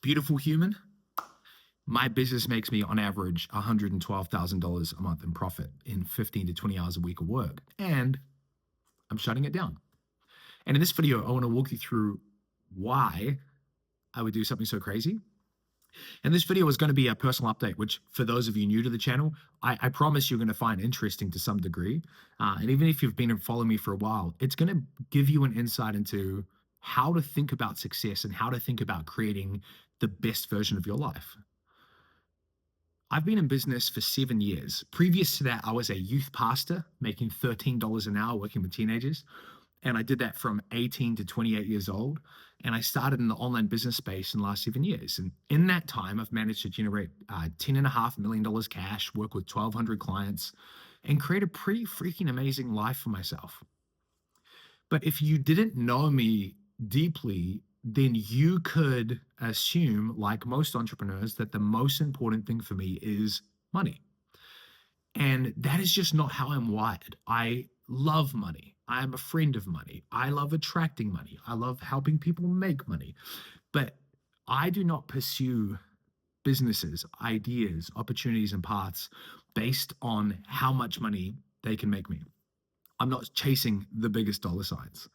Beautiful human. My business makes me on average $112,000 a month in profit in 15 to 20 hours a week of work. And I'm shutting it down. And in this video, I want to walk you through why I would do something so crazy. And this video is going to be a personal update, which for those of you new to the channel, I promise you're going to find interesting to some degree. And even if you've been following me for a while, it's going to give you an insight into how to think about success and how to think about creating the best version of your life. I've been in business for 7 years. Previous to that, I was a youth pastor making $13 an hour working with teenagers. And I did that from 18 to 28 years old. And I started in the online business space in the last 7 years. And in that time, I've managed to generate $10.5 million cash, work with 1,200 clients, and create a pretty freaking amazing life for myself. But if you didn't know me deeply, then you could assume, like most entrepreneurs, that the most important thing for me is money. And that is just not how I'm wired. I love money. I am a friend of money. I love attracting money. I love helping people make money. But I do not pursue businesses, ideas, opportunities, and paths based on how much money they can make me. I'm not chasing the biggest dollar signs.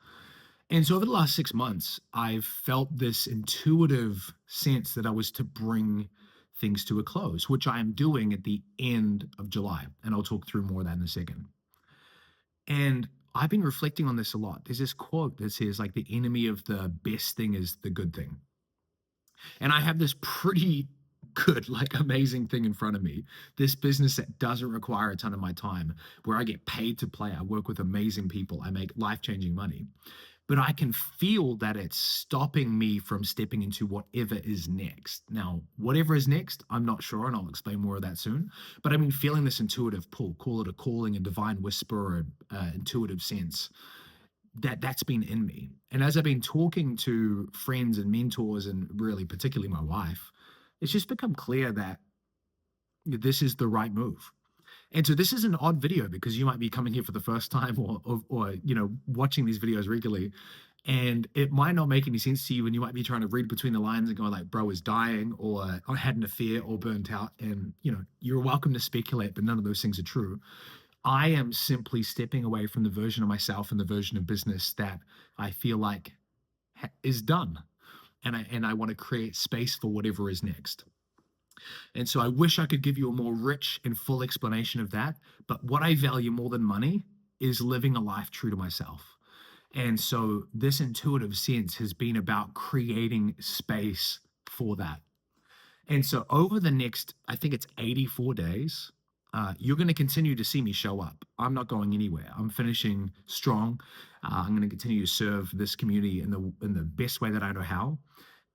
And so over the last 6 months, I've felt this intuitive sense that I was to bring things to a close, which I am doing at the end of July. And I'll talk through more of that in a second. And I've been reflecting on this a lot. There's this quote that says, like, the enemy of the best thing is the good thing. And I have this pretty good, like, amazing thing in front of me. This business that doesn't require a ton of my time, where I get paid to play. I work with amazing people. I make life-changing money. But I can feel that it's stopping me from stepping into whatever is next. Now, whatever is next, I'm not sure, and I'll explain more of that soon. But I've been feeling this intuitive pull, call it a calling, a divine whisper, or intuitive sense that's been in me. And as I've been talking to friends and mentors, and really particularly my wife, it's just become clear that this is the right move. And so this is an odd video because you might be coming here for the first time or watching these videos regularly, and it might not make any sense to you, and you might be trying to read between the lines and go like, bro is dying or had an affair or burnt out. And you're welcome to speculate, but none of those things are true. I am simply stepping away from the version of myself and the version of business that I feel like is done. And I want to create space for whatever is next. And so I wish I could give you a more rich and full explanation of that. But what I value more than money is living a life true to myself. And so this intuitive sense has been about creating space for that. And so over the next, I think it's 84 days, you're going to continue to see me show up. I'm not going anywhere. I'm finishing strong. I'm going to continue to serve this community in the best way that I know how.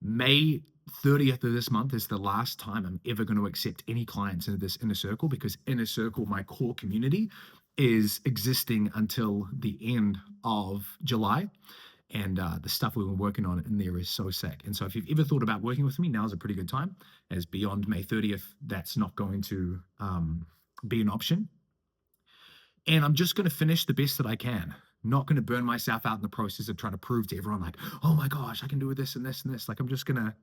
May 30th of this month is the last time I'm ever going to accept any clients into this inner circle, because inner circle, my core community, is existing until the end of July. And the stuff we've been working on in there is so sick. And so if you've ever thought about working with me, now's a pretty good time. As beyond May 30th, that's not going to be an option. And I'm just going to finish the best that I can. Not going to burn myself out in the process of trying to prove to everyone like, oh my gosh, I can do this and this and this. Like, I'm just going to,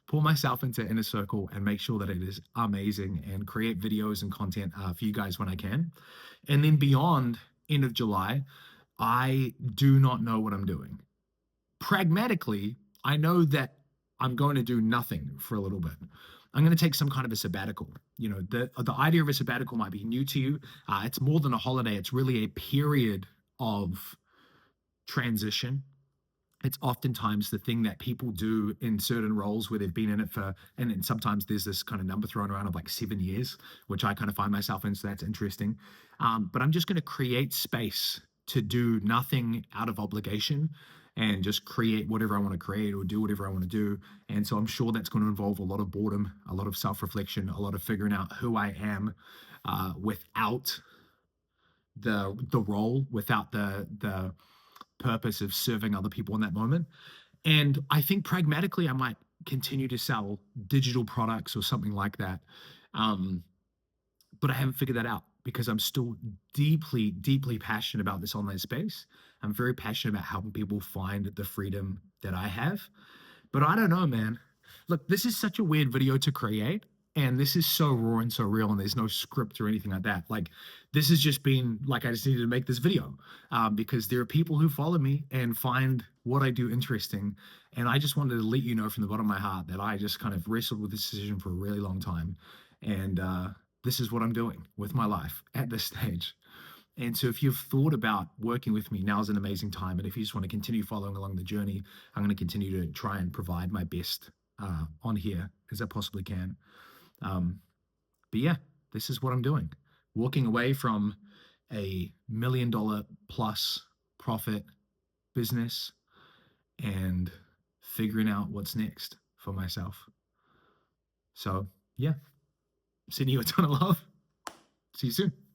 pull myself into inner circle and make sure that it is amazing and create videos and content for you guys when I can. And then beyond end of July, I do not know what I'm doing. Pragmatically, I know that I'm going to do nothing for a little bit. I'm going to take some kind of a sabbatical. The idea of a sabbatical might be new to you. It's more than a holiday. It's really a period of transition. It's oftentimes the thing that people do in certain roles where they've been in it and then sometimes there's this kind of number thrown around of like 7 years, which I kind of find myself in, so that's interesting. But I'm just going to create space to do nothing out of obligation and just create whatever I want to create or do whatever I want to do. And so I'm sure that's going to involve a lot of boredom, a lot of self-reflection, a lot of figuring out who I am without the role, without the purpose of serving other people in that moment. And I think pragmatically, I might continue to sell digital products or something like that. But I haven't figured that out because I'm still deeply, deeply passionate about this online space. I'm very passionate about helping people find the freedom that I have. But I don't know, man. Look, this is such a weird video to create, and this is so raw and so real, and there's no script or anything like that. Like, this has just been like I just needed to make this video because there are people who follow me and find what I do interesting, and I just wanted to let you know from the bottom of my heart that I just kind of wrestled with this decision for a really long time, and this is what I'm doing with my life at this stage. And so, if you've thought about working with me, now's an amazing time. And if you just want to continue following along the journey, I'm going to continue to try and provide my best on here as I possibly can. Um, but yeah, this is what I'm doing. Walking away from $1 million plus profit business and figuring out what's next for myself. So yeah, sending you a ton of love. See you soon.